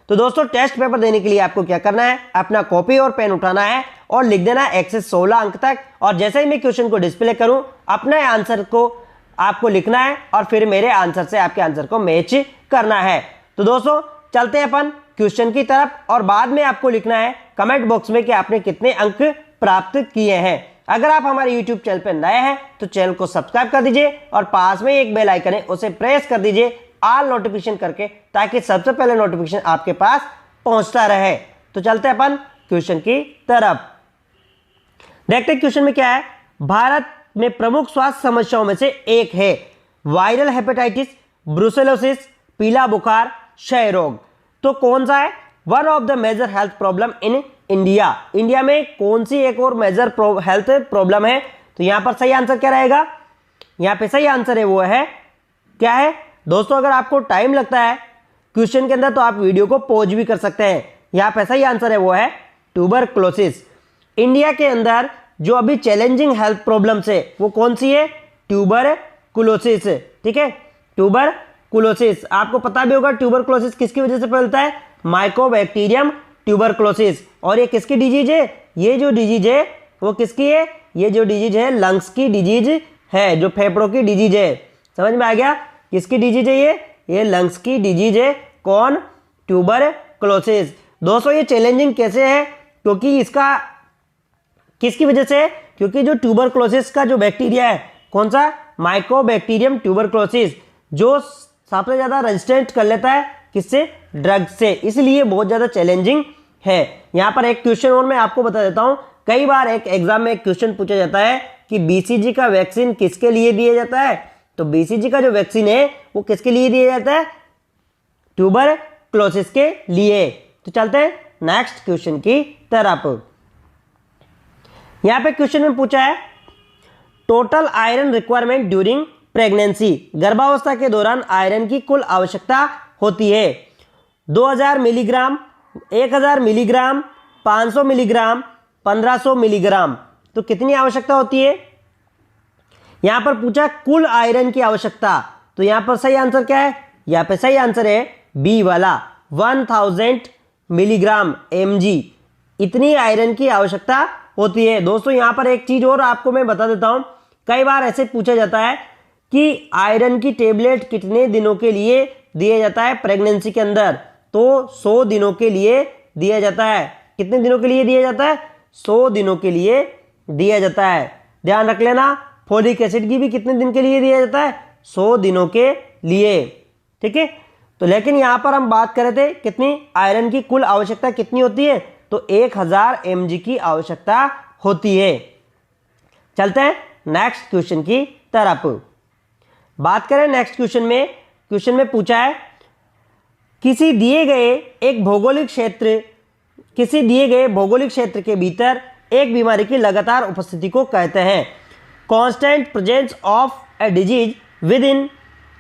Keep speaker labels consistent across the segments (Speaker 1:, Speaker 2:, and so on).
Speaker 1: तो दोस्तों test paper देने के लिए आपको क्या करना है, अपना कॉपी और पेन उठाना है और लिख देना है 1 से 16 अंक तक, और जैसे ही मैं क्वेश्चन को डिस्प्ले करूं अपने आंसर को आपको लिखना है और फिर मेरे आंसर से आपके आंसर को मैच करना है। तो दोस्तों चलते हैं अपन क्वेश्चन की तरफ, और बाद में आपको लिखना है कमेंट बॉक्स में कि आपने कितने अंक प्राप्त किए हैं। अगर आप हमारे यूट्यूब चैनल पर नए हैं तो चैनल को सब्सक्राइब कर दीजिए और पास में एक बेल आइकन है उसे प्रेस कर दीजिए ऑल नोटिफिकेशन करके, ताकि सबसे पहले नोटिफिकेशन आपके पास पहुंचता रहे। तो चलते हैं अपन क्वेश्चन की तरफ। देखते हैं क्वेश्चन में क्या है। भारत में प्रमुख स्वास्थ्य समस्याओं में से एक है वायरल हेपेटाइटिस, ब्रुसेलोसिस, पीला बुखार, क्षय रोग। तो कौन सा है? One of the major health problem in India. India में कौन सी एक और मेजर हेल्थ प्रॉब्लम है? तो यहां पर सही आंसर क्या रहेगा? यहां पे सही आंसर है वो है क्या है दोस्तों, अगर आपको टाइम लगता है क्वेश्चन के अंदर तो आप वीडियो को पॉज भी कर सकते हैं। यहां पे सही आंसर है वो है ट्यूबरक्लोसिस। इंडिया के अंदर जो अभी चैलेंजिंग हेल्थ प्रॉब्लम्स है वो कौन सी है? ट्यूबरकुलोसिस। ठीक है, ट्यूबरकुलोसिस। आपको पता भी होगा ट्यूबरकुलोसिस किसकी वजह से फैलता है? Mycobacterium tuberculosis. और ये किसकी डिजीज है? ये जो डिजीज है वो किसकी है? ये जो डिजीज है लंग्स की डिजीज है, जो फेफड़ों की डिजीज है। समझ में आ गया? किसकी डिजीज है ये लंग्स की डिजीज है। कौन? ट्यूबरकुलोसिस। दोस्तों ये चैलेंजिंग कैसे है? क्योंकि इसका किसकी वजह से? क्योंकि जो ट्यूबरकुलोसिस का जो बैक्टीरिया है कौन सा? माइकोबैक्टीरियम ट्यूबरकुलोसिस, जो सबसे ज्यादा रेजिस्टेंट कर लेता है किससे? ड्रग से, इसलिए बहुत ज्यादा चैलेंजिंग है। यहां पर एक क्वेश्चन और मैं आपको बता देता हूं। कई बार एक एग्जाम में एक क्वेश्चन पूछा जाता है कि बीसीजी का वैक्सीन किसके लिए दिया जाता है? तो बीसीजी का जो वैक्सीन है वो किसके लिए दिया जाता है? ट्यूबरकुलोसिस के लिए। तो चलते हैं नेक्स्ट क्वेश्चन की तरफ। यहां पे क्वेश्चन में पूछा है total iron requirement during pregnancy. गर्भावस्था के दौरान आयरन की कुल आवश्यकता होती है 2000 मिलीग्राम, 1000 मिलीग्राम, 500 मिलीग्राम, 1500 मिलीग्राम। तो कितनी आवश्यकता होती है? यहां पर पूछा कुल आयरन की आवश्यकता। तो यहां पर सही आंसर क्या है? यहां पर सही आंसर है बी वाला 1000 मिलीग्राम mg। इतनी आयरन की आवश्यकता होती है। दोस्तों यहां पर एक चीज और आपको मैं बता देता हूं। कई बार ऐसे पूछा जाता है कि आयरन की टेबलेट कितने दिनों के लिए दिया जाता है प्रेगनेंसी के अंदर? तो 100 दिनों के लिए दिया जाता है। कितने दिनों के लिए दिया जाता है? 100 दिनों के लिए दिया जाता है। ध्यान रख लेना। फोलिक एसिड की भी कितने दिन के लिए दिया जाता है? 100 दिनों के लिए। ठीक है, तो लेकिन यहां पर हम बात कर रहे थे कितनी आयरन की कुल आवश्यकता कितनी होती है? तो 1000 mg की आवश्यकता होती है। चलते हैं नेक्स्ट क्वेश्चन की तरफ। बात करें नेक्स्ट क्वेश्चन में। क्वेश्चन में पूछा है किसी दिए गए भौगोलिक क्षेत्र के भीतर एक बीमारी की लगातार उपस्थिति को कहते हैं constant presence of a disease with in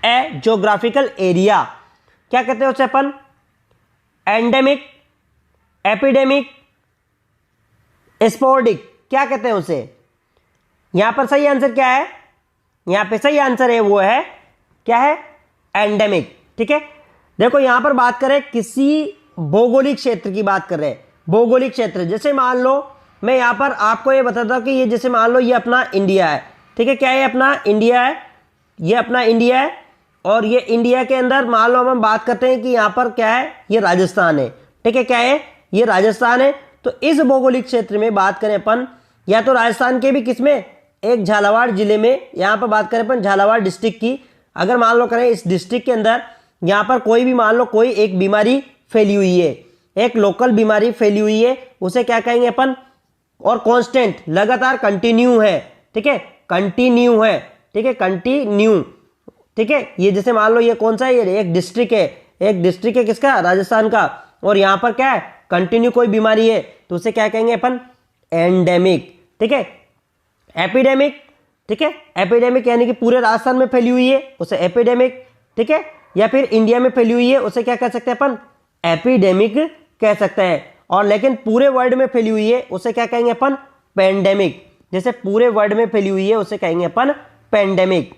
Speaker 1: A geographical area. क्या कहते हैं उसे अपन? एंडेमिक, एपिडेमिक, स्पोर्डिक, क्या कहते हैं उसे? यहां पर सही आंसर क्या है? यहां पे सही आंसर है वो है क्या है? एंडेमिक। ठीक है, देखो यहां पर बात करें किसी भौगोलिक क्षेत्र की बात कर रहे हैं। भौगोलिक क्षेत्र जैसे मान लो मैं यहां पर आपको ये बताता हूं कि ये जैसे मान लो ये अपना इंडिया है। ठीक है, क्या है? अपना इंडिया है। ये अपना इंडिया है और ये इंडिया के अंदर मान लो हम बात करते हैं कि यहां पर क्या है? ये राजस्थान है। ठीक है, क्या है? ये राजस्थान है। तो इस भौगोलिक क्षेत्र में बात करें अपन, या तो राजस्थान के भी किसमें? एक झालावाड़ जिले में, यहां पर बात करें अपन झालावाड़ डिस्ट्रिक्ट की। अगर मान लो करें इस डिस्ट्रिक्ट के अंदर यहां पर कोई भी मान लो कोई एक बीमारी फैली हुई है, एक लोकल बीमारी फैली हुई है, उसे क्या कहेंगे अपन? और कांस्टेंट, लगातार, कंटिन्यू है। ठीक है, कंटिन्यू है। ठीक है, कंटिन्यू। ठीक है, ये जैसे मान लो ये कौन सा है? ये एक डिस्ट्रिक्ट है। एक डिस्ट्रिक्ट है किसका? राजस्थान का। और यहां पर क्या है? कंटिन्यू कोई बीमारी है, तो उसे क्या कहेंगे अपन? एंडेमिक। ठीक है, एपिडेमिक। ठीक है, एपिडेमिक यानी कि पूरे राजस्थान में फैली हुई है, उसे एपिडेमिक। ठीक है, या फिर इंडिया में फैली हुई है, उसे क्या कह सकते हैं अपन? एपिडेमिक कह सकते हैं। और लेकिन पूरे वर्ल्ड में फैली हुई है उसे क्या कहेंगे अपन? पेंडेमिक। जैसे पूरे वर्ल्ड में फैली हुई है उसे कहेंगे अपन पेंडेमिक।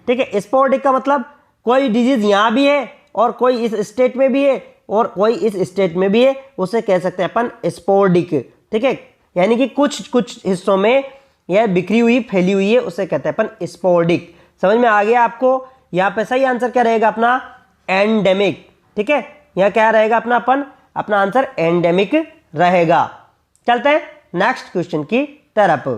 Speaker 1: ठीक है, स्पोर्डिक का मतलब कोई डिजीज यहां भी है और कोई इस स्टेट में भी है और कोई इस स्टेट में भी है, उसे कह सकते हैं अपन स्पोर्डिक। ठीक है, यानी कि कुछ कुछ हिस्सों में यह बिखरी हुई फैली हुई है, उसे कहते हैं अपन स्पोर्डिक। समझ में आ गया आपको? यहाँ पे सही आंसर क्या रहेगा अपना? एंडेमिक। ठीक है, यहाँ क्या रहेगा अपना आंसर एंडेमिक रहेगा। चलते हैं नेक्स्ट क्वेश्चन की तरफ।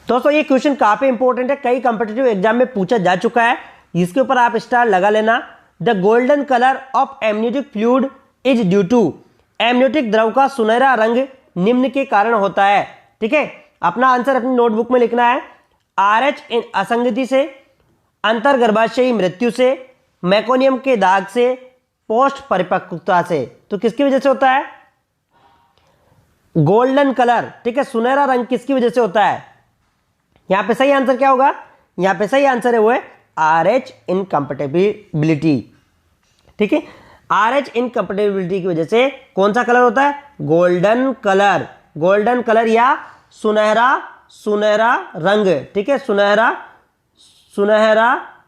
Speaker 1: दोस्तों ये क्वेश्चन काफी इंपॉर्टेंट है, कई कॉम्पिटिटिव एग्जाम में पूछा जा चुका है, इसके ऊपर आप स्टार लगा लेना। The golden colour of amniotic fluid is due to, amniotic द्रव का सुनहरा रंग निम्न के कारण होता है। ठीक है, अपना आंसर अपनी नोटबुक में लिखना है। RH इन असंगति से, अंतर्गर्भाशयी मृत्यु से, मैकोनियम के दाग से, पोस्ट परिपक्वता से। तो किसकी वजह से होता है गोल्डन कलर? ठीक है, सुनहरा रंग किसकी वजह से होता है? यहां पे सही आंसर क्या होगा? यहां पे सही आंसर है वो है RH इनकम्पेटिबिलिटी। ठीक है, RH इनकम्पेटिबिलिटी की वजह से कौन सा कलर होता है? Golden colour. गोल्डन कलर या सुनहरा रंग। ठीक है, सुनहरा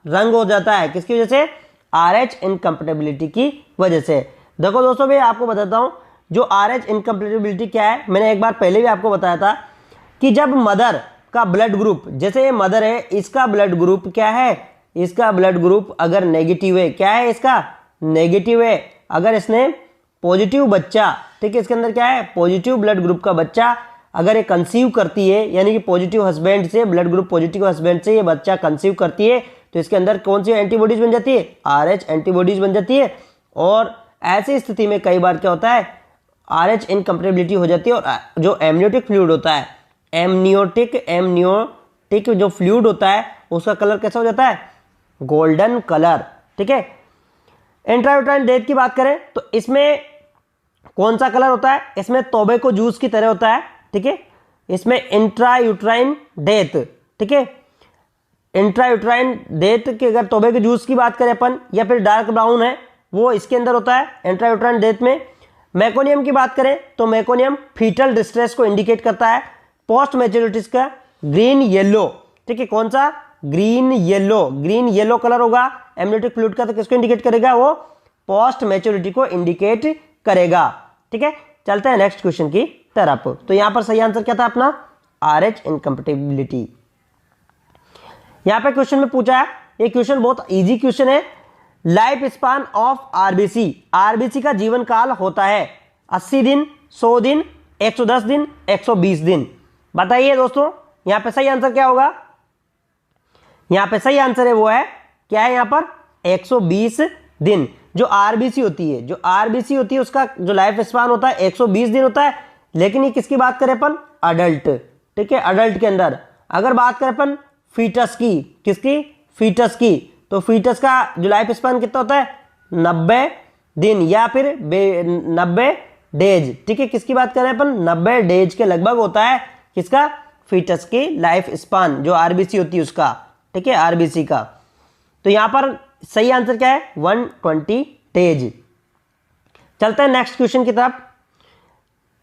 Speaker 1: रंग हो जाता है किसकी वजह से? RH इनकम्पेटिबिलिटी की वजह से। देखो दोस्तों मैं आपको बताता हूं जो RH इनकम्पेटिबिलिटी क्या है, मैंने एक बार पहले भी आपको बताया था कि जब मदर का ब्लड ग्रुप, जैसे ये मदर है, इसका ब्लड ग्रुप क्या है? इसका ब्लड ग्रुप अगर नेगेटिव है, क्या है इसका? नेगेटिव है। अगर इसने पॉजिटिव बच्चा, ठीक है, इसके अंदर क्या है? पॉजिटिव ब्लड ग्रुप का बच्चा अगर ये कंसीव करती है, यानी कि पॉजिटिव हस्बैंड से, ब्लड ग्रुप पॉजिटिव हस्बैंड से ये बच्चा कंसीव करती है, तो इसके अंदर कौन सी एंटीबॉडीज बन जाती है? RH एंटीबॉडीज बन जाती है। और ऐसी स्थिति में कई बार क्या होता है? RH इनकम्पेटिबिलिटी हो जाती है। और जो एमनियोटिक फ्लूइड होता है, एमनियोटिक जो फ्लूइड होता है उसका कलर कैसा हो जाता है? Golden colour. ठीक है, इंट्रायूट्राइन डेथ की बात करें तो इसमें कौन सा कलर होता है? इसमें टोबैको जूस की तरह होता है। ठीक है, इसमें इंट्रायूट्राइन डेथ, ठीक है, इंट्रायूट्राइन डेथ की अगर टोबैको जूस की बात करें अपन, या फिर डार्क ब्राउन है वो इसके अंदर होता है इंट्रायूट्राइन डेथ में। मैकोनियम की बात करें तो मैकोनियम फीटल डिस्ट्रेस को इंडिकेट करता है। पोस्ट मैच्योरिटीज का ग्रीन येलो, ठीक है, कौन सा? ग्रीन येलो कलर होगा एमनियोटिक फ्लूइड का, तो किसको इंडिकेट करेगा? वो पोस्ट मैच्योरिटी को इंडिकेट करेगा। ठीक है, चलते हैं नेक्स्ट क्वेश्चन की तरफ। तो यहां पर सही आंसर क्या था अपना? RH incompatibility. यहां पे क्वेश्चन में पूछा है, ये क्वेश्चन बहुत इजी क्वेश्चन है। लाइफ स्पान ऑफ आरबीसी का जीवन काल होता है 80 दिन, 100 दिन, 110 दिन, 120 दिन। बताइए दोस्तों यहां पे सही आंसर क्या होगा? यहां पे सही आंसर है वो है क्या है? यहां पर 120 दिन। जो आरबीसी होती है उसका जो लाइफ स्पान होता है 120 दिन होता है। लेकिन ये किसकी बात करें अपन? अडल्ट। ठीक है, अडल्ट के अंदर अगर बात करें अपन फीटस की, किसकी? फीटस की, तो फीटस का जो लाइफ स्पान कितना होता है? 90 दिन या फिर 90 डेज। ठीक है, किसकी बात करें अपन? 90 डेज के लगभग होता है किसका? फीटस की लाइफ स्पान, जो आरबीसी होती है उसका। ठीक है, आरबीसी का। तो यहां पर सही आंसर क्या है? 120 डेज। चलते हैं नेक्स्ट क्वेश्चन की तरफ।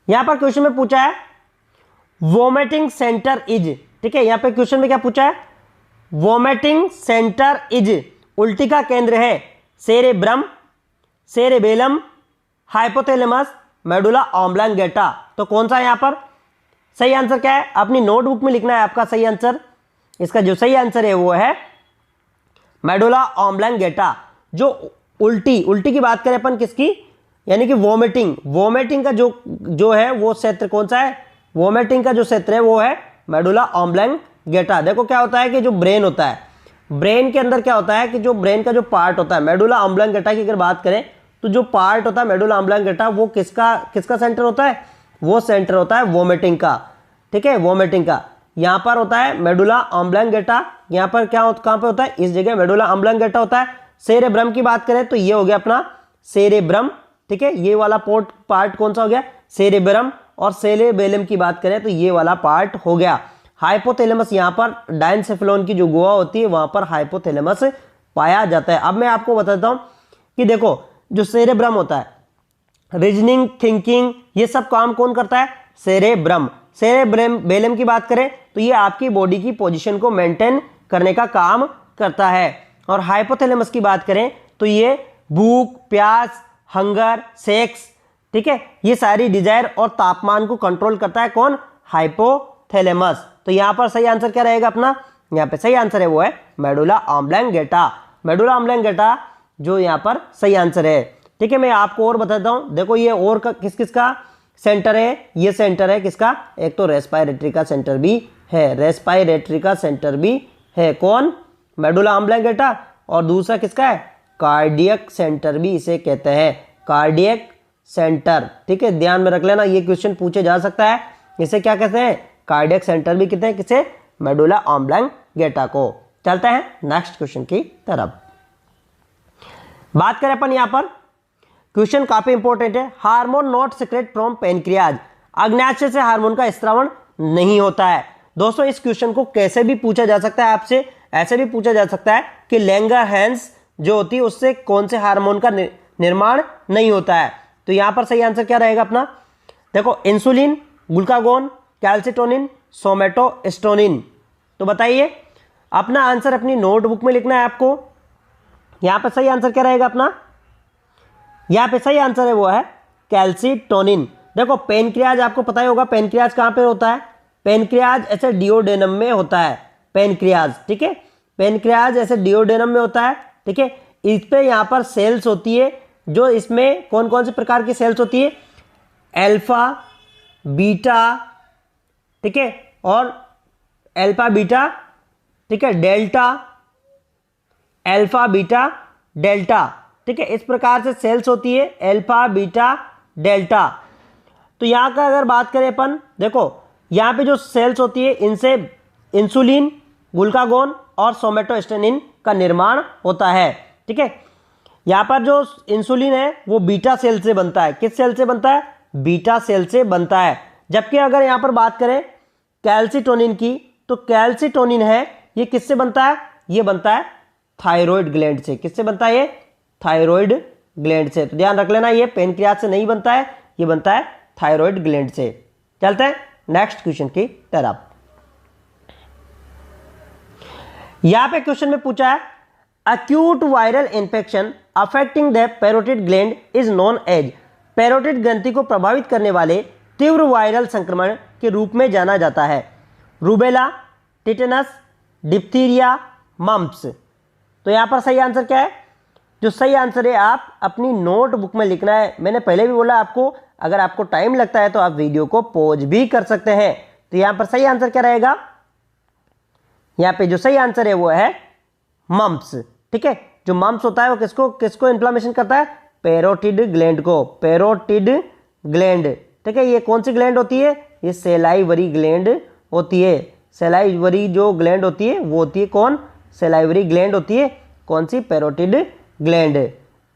Speaker 1: यहां पर क्वेश्चन में पूछा है वोमिटिंग सेंटर इज, ठीक है, यहां पे क्वेश्चन में क्या पूछा है? वोमिटिंग सेंटर इज, उल्टी का केंद्र है cerebrum, cerebellum, hypothalamus, medulla oblongata. तो कौन सा यहां पर सही आंसर क्या है? अपनी नोटबुक में लिखना है आपका सही आंसर। इसका जो सही आंसर है वो है मेडुला ऑब्लांगेटा। जो उल्टी की बात करें अपन किसकी? यानी कि वोमिटिंग का जो है वो क्षेत्र कौन सा है? वोमिटिंग का जो क्षेत्र है वो है मेडुला ऑब्लांगेटा। देखो क्या होता है कि जो ब्रेन होता है, ब्रेन के अंदर क्या होता है कि जो ब्रेन का जो पार्ट होता है मेडुला ऑब्लांगेटा की अगर बात करें तो जो पार्ट होता है मेडुला ऑब्लांगेटा वो किसका सेंटर होता है? वो सेंटर होता है वोमिटिंग का। ठीक है, वोमिटिंग का यहां पर होता है मेडुला ऑब्लांगेटा। यहां पर कहां पे होता है? इस जगह मेडुला ऑब्लांगेटा होता है। सेरेब्रम की बात करें तो ये हो गया अपना सेरेब्रम। ठीक है, ये वाला पार्ट कौन सा हो गया? सेरेब्रम। और सेरेबेलम की बात करें तो ये वाला पार्ट हो गया। हाइपोथैलेमस, यहां पर डायनसेफेलॉन की जो गुहा होती है वहां पर हाइपोथैलेमस पाया जाता है। अब मैं आपको बताता हूं कि देखो जो सेरेब्रम होता है, रीजनिंग, थिंकिंग, ये सब काम कौन करता है? सेरेब्रम। सेरेबेलम की बात करें तो ये आपकी बॉडी की पोजीशन को मेंटेन करने का काम करता है। और हाइपोथैलेमस की बात करें तो ये भूख, प्यास, हंगर, सेक्स, ठीक है, ये सारी डिजायर और तापमान को कंट्रोल करता है कौन? हाइपोथैलेमस। तो यहां पर सही आंसर क्या रहेगा अपना? यहाँ पे सही आंसर है वो है मेडुला ऑब्लंगेटा। मेडुला ऑब्लंगेटा जो यहाँ पर सही आंसर है। ठीक है, मैं आपको और बताता हूँ। देखो ये और का किस किस का सेंटर है? ये सेंटर है किसका? एक तो रेस्पिरेटरी का सेंटर भी है, रेस्पिरेटरी का सेंटर भी है कौन? Medulla oblongata. और दूसरा किसका है? कार्डियक सेंटर भी इसे कहते हैं, कार्डियक सेंटर। ठीक है, ध्यान में रख लेना, ये क्वेश्चन पूछे जा सकता है। इसे क्या कहते हैं? कार्डियक सेंटर भी कहते हैं। किसे? मेडुला ऑब्लंगेटा को। चलते हैं नेक्स्ट क्वेश्चन की तरफ। बात करें अपन यहां पर, क्वेश्चन काफी इंपॉर्टेंट है। Hormone not secrete from pancreas, अग्न्याशय से हार्मोन का स्रावण नहीं होता है। दोस्तों इस क्वेश्चन को कैसे भी पूछा जा सकता है आपसे, ऐसे भी पूछा जा सकता है कि लैंगरहैंस जो होती है उससे कौन से हार्मोन का निर्माण नहीं होता है। तो यहां पर सही आंसर क्या रहेगा अपना? देखो इंसुलिन, ग्लूकागोन, कैल्सिटोनिन, सोमेटोस्टेरोन। तो बताइए, अपना आंसर अपनी नोटबुक में लिखना है आपको। यहां पर सही आंसर क्या रहेगा अपना? यहां पे सही आंसर है वो है कैल्सिटोनिन। देखो पेनक्रियाज आपको पता ही होगा, पेनक्रियाज कहां पे होता है? पेनक्रियाज ऐसे डिओडेनम में होता है, पेनक्रियाज। ठीक है, पेनक्रियाज ऐसे डिओडेनम में होता है। ठीक है, इस पे यहां पर सेल्स होती है, जो इसमें कौन कौन से प्रकार की सेल्स होती है? अल्फा, बीटा, ठीक है, और अल्फा बीटा, ठीक है, डेल्टा, अल्फा बीटा डेल्टा। ठीक है, इस प्रकार से सेल्स होती है, अल्फा बीटा डेल्टा। तो यहां का अगर बात करें अपन, देखो यहां पे जो सेल्स होती है इनसे इंसुलिन, ग्लूकागोन और सोमेटोस्टेरोन का निर्माण होता है। ठीक है, यहां पर जो इंसुलिन है वो बीटा सेल से बनता है। किस सेल से बनता है? बीटा सेल से बनता है। जबकि अगर यहां पर बात करें कैल्सिटोनिन की, तो कैल्सिटोनिन है ये किससे बनता है? ये बनता है थायराइड ग्लैंड से। किससे बनता है ये? थायराइड ग्लैंड से। तो ध्यान रख लेना, ये पेनक्रियाज से नहीं बनता है, ये बनता है थायराइड ग्लैंड से। चलते हैं नेक्स्ट क्वेश्चन की तरफ। यहां पे क्वेश्चन में पूछा है acute viral infection affecting the parotid gland is known as, parotid ग्रंथि को प्रभावित करने वाले तीव्र वायरल संक्रमण के रूप में जाना जाता है। Rubella, tetanus, diphtheria, mumps. तो यहां पर सही आंसर क्या है? जो सही आंसर है आप अपनी नोटबुक में लिखना है। मैंने पहले भी बोला आपको, अगर आपको टाइम लगता है तो आप वीडियो को पॉज भी कर सकते हैं। तो यहां पर सही आंसर क्या रहेगा? यहां पे जो सही आंसर है वो है मम्प्स। ठीक है, जो मम्प्स होता है वो किसको किसको इन्फ्लामेशन करता है? पैरोटिड ग्लैंड को, पैरोटिड ग्लैंड। ठीक है, ये कौन सी ग्लैंड होती है? ये सेलाइवरी ग्लैंड होती है। सेलाइवरी जो ग्लैंड होती है वो होती है कौन? सेलाइवरी ग्लैंड होती है कौन सी? Parotid gland.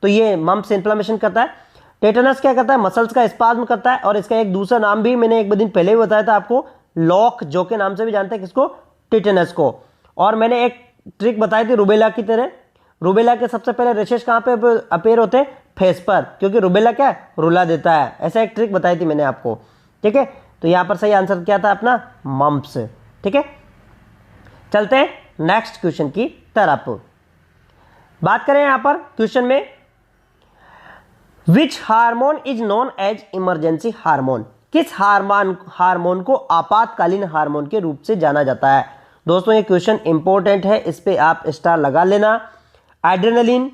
Speaker 1: तो ये मम्प्स इन्फ्लामेशन करता है। टेटनस क्या करता है? मसल्स का स्पाज्म करता है। और इसका एक दूसरा नाम भी मैंने एक दिन पहले ही बताया था आपको, लॉक जो के नाम से भी जानते हैं किसको? टेटनस को। और मैंने एक ट्रिक बताई थी रूबेला की तरह। रूबेला के सबसे पहले रेशेस कहाँ पे अपेयर होते हैं? फेस पर, क्योंकि रूबेला क्या है? रुला देता है। ऐसा एक ट्रिक बताई थी मैंने आपको। ठीक है, तो यहाँ पर सही आंसर क्या था अपना? मम्प्स। ठीक है, चलते हैं नेक्स्ट क्वेश्चन की तरफ। बात करें यहाँ पर क्वेश्चन में, which hormone is known as emergency hormone, किस हार्मोन को आपातकालीन हार्मोन के रूप से जाना जाता है? दोस्तों ये क्वेश्चन इंपॉर्टेंट है, इस पे आप स्टार लगा लेना। Adrenaline,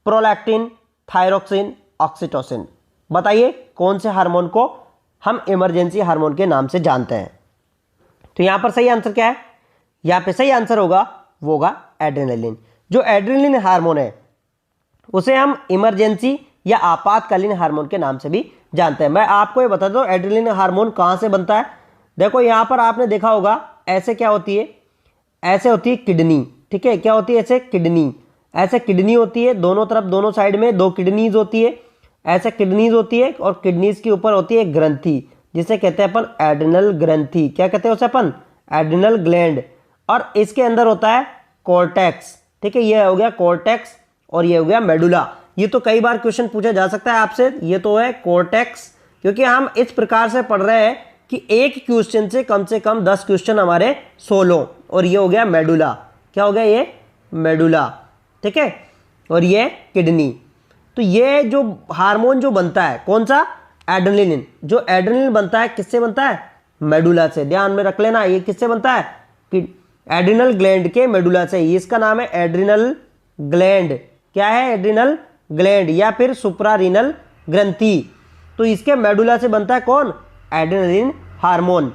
Speaker 1: prolactin, thyroxine, oxytocin. बताइए कौन से हार्मोन को हम इमरजेंसी हार्मोन के नाम से जानते हैं? तो यहां पर सही आंसर क्या है? यहां पे सही आंसर होगा वो होगा एड्रेनलिन। जो एड्रेनलिन हार्मोन है उसे हम इमरजेंसी या आपातकालीन हार्मोन के नाम से भी जानते हैं। मैं आपको ये बता दूं एड्रेनलिन हार्मोन कहां से बनता है। देखो यहां पर आपने देखा होगा ऐसे क्या होती है? ऐसे होती है किडनी। ठीक है, क्या होती है? ऐसे किडनी, ऐसे किडनी होती है, दोनों तरफ दोनों साइड में दो किडनीज होती है, ऐसे किडनीज होती है। और किडनीज के ऊपर होती है ग्रंथि जिसे कहते हैं अपन एड्रिनल ग्रंथि। क्या कहते हैं उसे अपन? Adrenal gland. और इसके अंदर होता है कॉर्टेक्स। ठीक है, ये हो गया कॉर्टेक्स और ये हो गया मेडुला। ये तो कई बार क्वेश्चन पूछा जा सकता है आपसे। ये तो है कॉर्टेक्स, क्योंकि हम इस प्रकार से पढ़ रहे हैं कि एक क्वेश्चन से कम 10 क्वेश्चन हमारे सोलो। और ये हो गया मेडुला। क्या हो गया? ये मेडुला। ठीक है, और ये किडनी। तो ये जो हार्मोन जो बनता है कौन सा, एड्रेनलिन। जो एड्रेनलिन बनता है किससे बनता है, मेडुला से। ध्यान में रख लेना ये किससे बनता है, कि एड्रिनल ग्लैंड के मेडुला से। इसका नाम है एड्रिनल ग्लैंड। क्या है, एड्रिनल ग्लैंड या फिर सुप्रारीनल ग्रंथि। तो इसके मेडुला से बनता है कौन, एड्रेनलिन हार्मोन।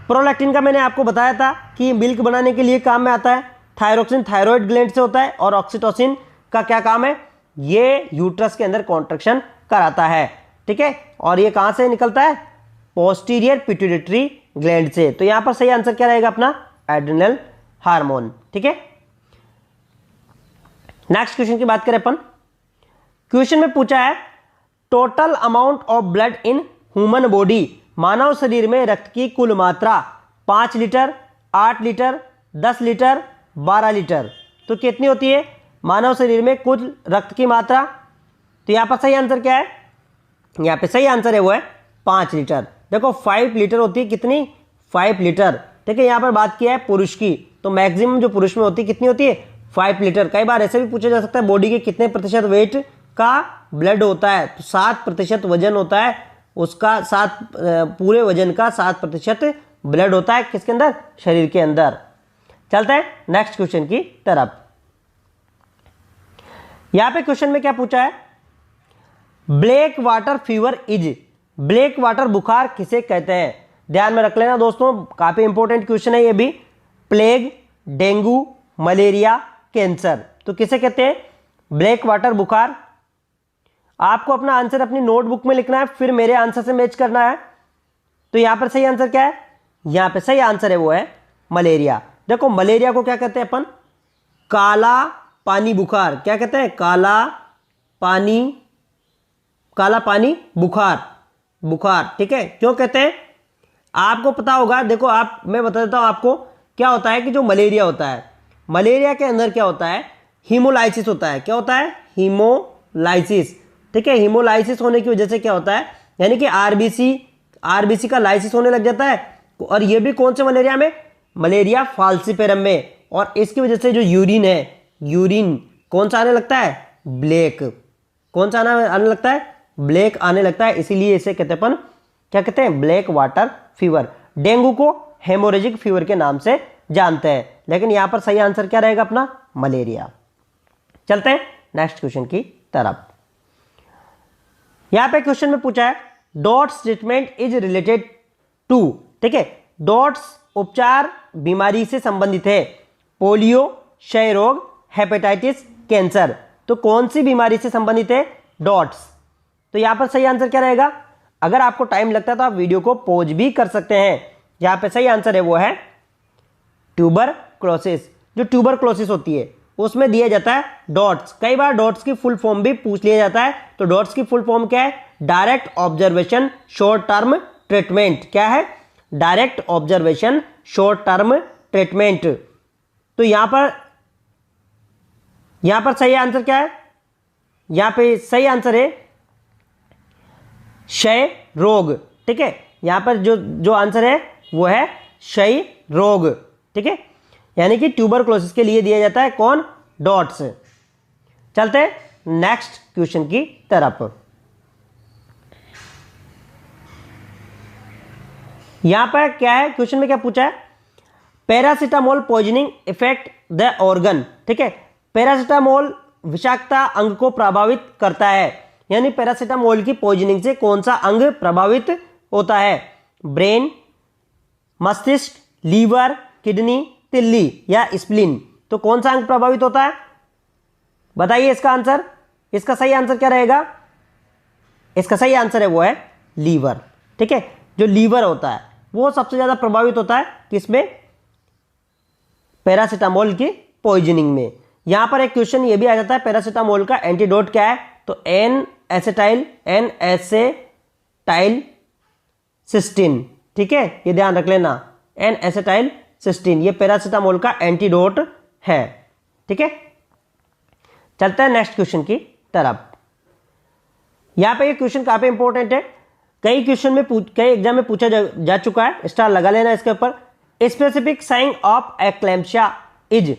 Speaker 1: प्रोलैक्टिन का मैंने आपको बताया था कि मिल्क बनाने के लिए काम में आता है। थायरोक्सिन थायराइड ग्लैंड से होता है। और ऑक्सीटोसिन का क्या काम है, ये यूट्रस के अंदर कॉन्ट्रैक्शन कराता है। ठीक है, और ये कहां से निकलता है, पोस्टीरियर पिट्यूटरी ग्लैंड से। तो यहां पर सही आंसर क्या रहेगा अपना, एड्रिनल हार्मोन। ठीक है, नेक्स्ट क्वेश्चन की बात करें अपन। क्वेश्चन में पूछा है total amount of blood in human body, मानव शरीर में रक्त की कुल मात्रा 5 लीटर, 8 लीटर, 10 लीटर, 12 लीटर। तो कितनी होती है मानव शरीर में कुल रक्त की मात्रा। तो यहां पर सही आंसर क्या है, यहां पे सही आंसर है वो है 5 लीटर। देखो 5 लीटर होती है कितनी, 5 लीटर। ठीक है, यहां पर बात किया है पुरुष की, तो मैक्सिमम जो पुरुष में होती है कितनी होती है, 5 लीटर। कई बार ऐसे भी पूछा जा सकता है बॉडी के कितने प्रतिशत वेट का ब्लड होता है। तो 7% वजन होता है उसका, 7 पूरे वजन का 7% ब्लड होता है किसके अंदर, शरीर के अंदर। चलते हैं नेक्स्ट क्वेश्चन की तरफ। यहां पे क्वेश्चन में क्या पूछा है, black water fever is, black water बुखार किसे कहते हैं। ध्यान में रख लेना दोस्तों, काफी इंपॉर्टेंट क्वेश्चन है ये भी। प्लेग, डेंगू, मलेरिया, कैंसर, तो किसे कहते हैं ब्लैक वाटर बुखार। आपको अपना आंसर अपनी नोटबुक में लिखना है, फिर मेरे आंसर से मैच करना है। तो यहां पर सही आंसर क्या है, यहां पे सही आंसर है वो है मलेरिया। देखो मलेरिया को क्या कहते हैं अपन, काला पानी बुखार। क्या कहते हैं, काला पानी बुखार, बुखार। ठीक है, क्यों कहते हैं आपको पता होगा। देखो आप, मैं बता देता हूं आपको क्या होता है कि जो मलेरिया होता है, मलेरिया के अंदर क्या होता है, हीमोलाइसिस होता है। क्या होता है, हीमोलाइसिस। ठीक है, हीमोलाइसिस होने की वजह से क्या होता है, यानी कि आरबीसी का लाइसिस होने लग जाता है। और ये भी कौन से मलेरिया में, मलेरिया फाल्सिपेरम में। और इसकी वजह से जो यूरिन है, यूरिन कौन सा आने लगता है, ब्लैक। कौन सा आने लगता है, ब्लैक आने लगता है। इसीलिए इसे कहते हैं अपन, क्या कहते हैं, ब्लैक वाटर फीवर। डेंगू को हेमोरेजिक फीवर के नाम से जानते हैं, लेकिन यहां पर सही आंसर क्या रहेगा अपना, मलेरिया। चलते हैं नेक्स्ट क्वेश्चन की तरफ। यहां पे क्वेश्चन में पूछा है DOTS treatment is related to. ठीक है, डॉट्स उपचार बीमारी से संबंधित है, पोलियो, क्षय रोग, हेपेटाइटिस, कैंसर। तो कौन सी बीमारी से संबंधित है, डॉट्स। तो यहां पर सही आंसर क्या रहेगा, अगर आपको टाइम लगता है तो आप वीडियो को पॉज भी कर सकते हैं। यहां पे सही आंसर है वो है ट्यूबरक्लोसिस। जो ट्यूबरक्लोसिस होती है उसमें दिया जाता है डॉट्स। कई बार डॉट्स की फुल फॉर्म भी पूछ लिया जाता है। तो डॉट्स की फुल फॉर्म क्या है, direct observation short term treatment. क्या है, direct observation short term treatment. तो यहां पर सही आंसर क्या है, यहां पे सही आंसर है क्षय रोग। ठीक है, यहां पर जो आंसर है वो है क्षय रोग। ठीक है, यानी कि ट्यूबरक्लोसिस के लिए दिया जाता है कौन, डॉट्स। चलते हैं नेक्स्ट क्वेश्चन की तरफ। यहां पर क्या है, क्वेश्चन में क्या पूछा है, paracetamol poisoning effect the organ. ठीक है, पैरासिटामोल विषाक्तता अंग को प्रभावित करता है, यानी पैरासिटामोल की पॉइजनिंग से कौन सा अंग प्रभावित होता है, ब्रेन, मस्तिष्क, लीवर, किडनी, तिल्ली या स्प्लीन। तो कौन सा अंग प्रभावित होता है, बताइए इसका आंसर। इसका सही आंसर क्या रहेगा, इसका सही आंसर है वो है लीवर। ठीक है, जो लीवर होता है वो सबसे ज्यादा प्रभावित होता है किसमें, पैरासिटामोल की पॉइजनिंग में। यहां पर एक क्वेश्चन ये भी आ जाता है, पैरासिटामोल का एंटीडोट क्या है, तो एन एसेटाइल सिस्टीन। ठीक है, ये ध्यान रख लेना, एन एसेटाइल सिस्टीन ये पैरासिटामोल का एंटीडोट है। ठीक है, चलते हैं नेक्स्ट क्वेश्चन की तरफ। यहां पे ये क्वेश्चन काफी इंपॉर्टेंट है, कई क्वेश्चन में कई एग्जाम में पूछा जा चुका है, स्टार लगा लेना इसके ऊपर। स्पेसिफिक साइन ऑफ एक्लेम्पशिया इज,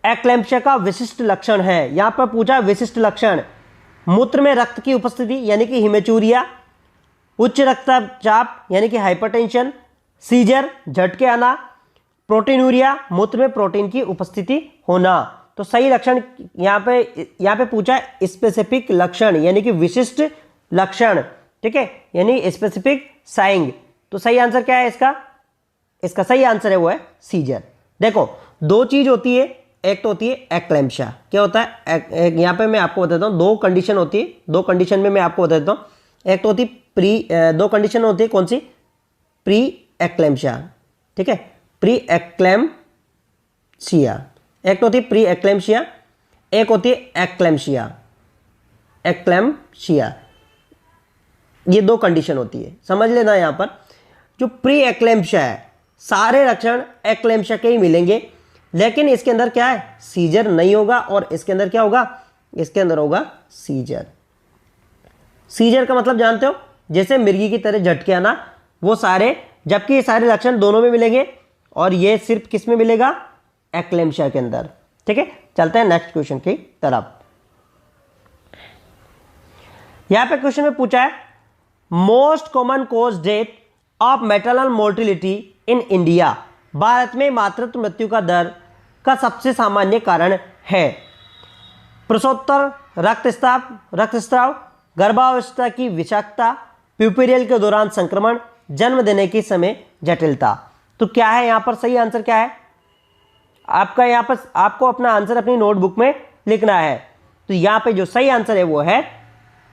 Speaker 1: एक्लेम्पशिया का विशिष्ट लक्षण है? यहां पर पूछा विशिष्ट लक्षण, मूत्र में रक्त की उपस्थिति यानी कि हिमेचूरिया, उच्च रक्तचाप यानी कि हाइपरटेंशन, सीजर झटके आना, प्रोटीनूरिया मूत्र में प्रोटीन की उपस्थिति होना। तो सही लक्षण यहाँ पे पूछा स्पेसिफिक लक्षण यानी कि विशिष्ट लक्षण, ठीक है, यानी स्पेसिफिक साइंग। तो सही आंसर क्या है इसका सही आंसर है वो है सीजर। देखो दो चीज होती है, एक तो होती है एक्लेम्पशिया, क्या होता है यहाँ पे मैं आपको बताता हूँ, दो कंडीशन होती है, दो कंडीशन में मैं आपको बता देता हूँ। एक तो होती दो कंडीशन होती है, कौन सी? प्री एक्लेम्पशिया, ठीक है, प्री एक्लेम्पशिया, एक तो होती है प्री एक्लेम्पशिया, एक होती है एक्लेम्पशिया, ये दो कंडीशन होती है, समझ लेना। यहां पर जो प्री एक्लेम्पशिया है सारे लक्षण एक्लेम्पशिया के ही मिलेंगे, लेकिन इसके अंदर क्या है? सीजर नहीं होगा, और इसके अंदर क्या होगा? इसके अंदर होगा सीजर। सीजर का मतलब जानते हो, जैसे मिर्गी की तरह झटके आना, वो सारे, जबकि ये सारे लक्षण दोनों में मिलेंगे और ये सिर्फ किस में मिलेगा? एक्लेम्पशिया के अंदर, ठीक है। चलते हैं नेक्स्ट क्वेश्चन की तरफ। यहां पे क्वेश्चन में पूछा है most common cause death of maternal mortality in India, Bharat में मातृत्व मृत्यु का दर का सबसे सामान्य कारण है? प्रसवोत्तर रक्तस्राव, गर्भावस्था की विषाक्तता, प्यूपेरियल के दौरान संक्रमण, जन्म देने के समय जटिलता। तो क्या है यहां पर सही आंसर? क्या है आपका? यहां पर आपको अपना आंसर अपनी नोटबुक में लिखना है। तो यहां पे जो सही आंसर है वो है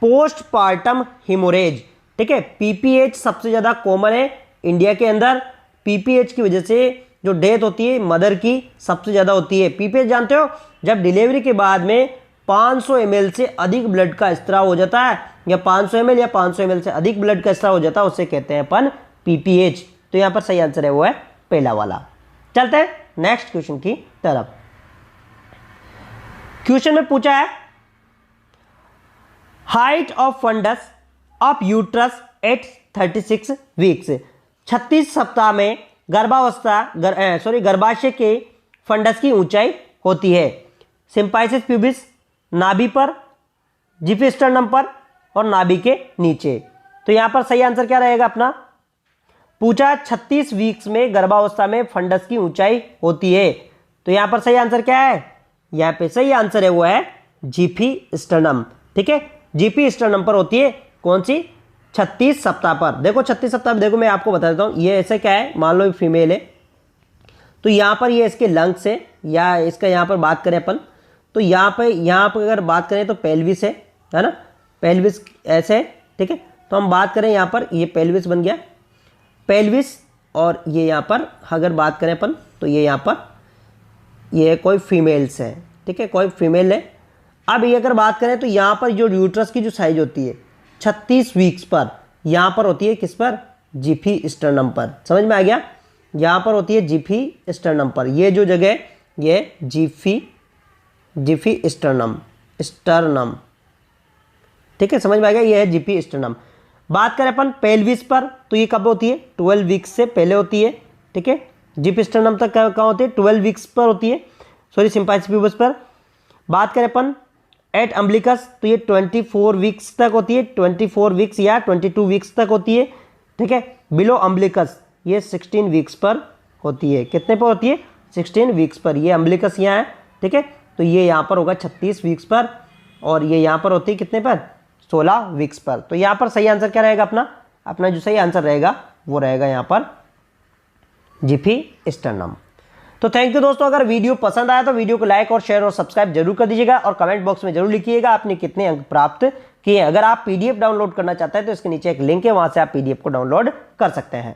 Speaker 1: पोस्टपार्टम हिमोरेज, ठीक है। पीपीएच सबसे ज्यादा कॉमन है इंडिया के अंदर। पीपीएच की वजह से जो डेथ होती है मदर की सबसे ज्यादा होती है। पीपीएच जानते हो, जब डिलीवरी के बाद में 500 ml से अधिक ब्लड का स्त्राव हो जाता है, या 500 ml या 500 ml से अधिक ब्लड का स्त्राव हो जाता है, उसे कहते हैं अपन पीपीएच। तो यहां पर सही आंसर है वो है पहला वाला। चलते हैं नेक्स्ट क्वेश्चन की तरफ। क्वेश्चन में पूछा है height of fundus of uterus at 36 weeks, 36 सप्ताह में गर्भाशय के फंडस की ऊंचाई होती है? सिंपाइसिस प्यूबिस, नाभि पर, जिफिस्टर्नम पर, और नाभि के नीचे। तो यहां पर सही आंसर क्या रहेगा अपना? पूछा 36 वीक्स में गर्भावस्था में फंडस की ऊंचाई होती है। तो यहां पर सही आंसर क्या है? यहां पे सही आंसर है वो है जिफिस्टर्नम, ठीक है। जिफिस्टर्नम पर होती है, कौन सी? 36 सप्ताह पर। देखो 36 सप्ताह में, देखो मैं आपको बता देता हूं, ये ऐसे क्या है, मान लो फीमेल है, तो यहां पर ये इसके लंग्स है, या इसका यहां पर बात करें अपन, तो यहां पर अगर बात करें तो पेल्विस है ना, पेल्विस ऐसे है, ठीक है। तो हम बात करें यहां पर, ये पेल्विस बन गया, पेल्विस, और ये यहां पर अगर बात करें अपन, तो ये यहां पर ये कोई फीमेल्स है, ठीक है, कोई फीमेल है। अब ये अगर बात करें तो यहां पर जो यूट्रस की जो साइज होती है 36 वीक्स पर, यहां पर होती है किस पर? जिफिस्टर्नम पर। समझ में आ गया? यहां पर होती है जिफिस्टर्नम पर, ये जो जगह ये जिफिस्टर्नम, ठीक है, समझ में आ गया, ये है जिफिस्टर्नम। बात करें अपन पेल्विस पर, तो ये कब होती है? 12 वीक्स से पहले होती है, ठीक है। जिफिस्टर्नम तक कहाँ होती है? 12 वीक्स पर होती है, सॉरी सिंपाइसिस प्यूबिस पर। बात करें अपन एट अम्बिलिकस, तो ये 24 वीक्स तक होती है, 24 वीक्स या 22 वीक्स तक होती है, ठीक है। बिलो अम्बिलिकस ये 16 वीक्स पर होती है। कितने पर होती है? 16 वीक्स पर। ये अम्बिलिकस यहाँ है, ठीक है, तो ये यहाँ पर होगा 36 वीक्स पर, और ये यहाँ पर होती है कितने पर? 16 वीक्स पर। तो यहाँ पर सही आंसर क्या रहेगा अपना जो सही आंसर रहेगा वो रहेगा यहाँ पर जिफिस्टर्नम। तो थैंक यू दोस्तों, अगर वीडियो पसंद आया तो वीडियो को लाइक और शेयर और सब्सक्राइब जरूर कर दीजिएगा, और कमेंट बॉक्स में जरूर लिखिएगा आपने कितने अंक प्राप्त किए। अगर आप पीडीएफ डाउनलोड करना चाहते हैं तो इसके नीचे एक लिंक है, वहां से आप पीडीएफ को डाउनलोड कर सकते हैं।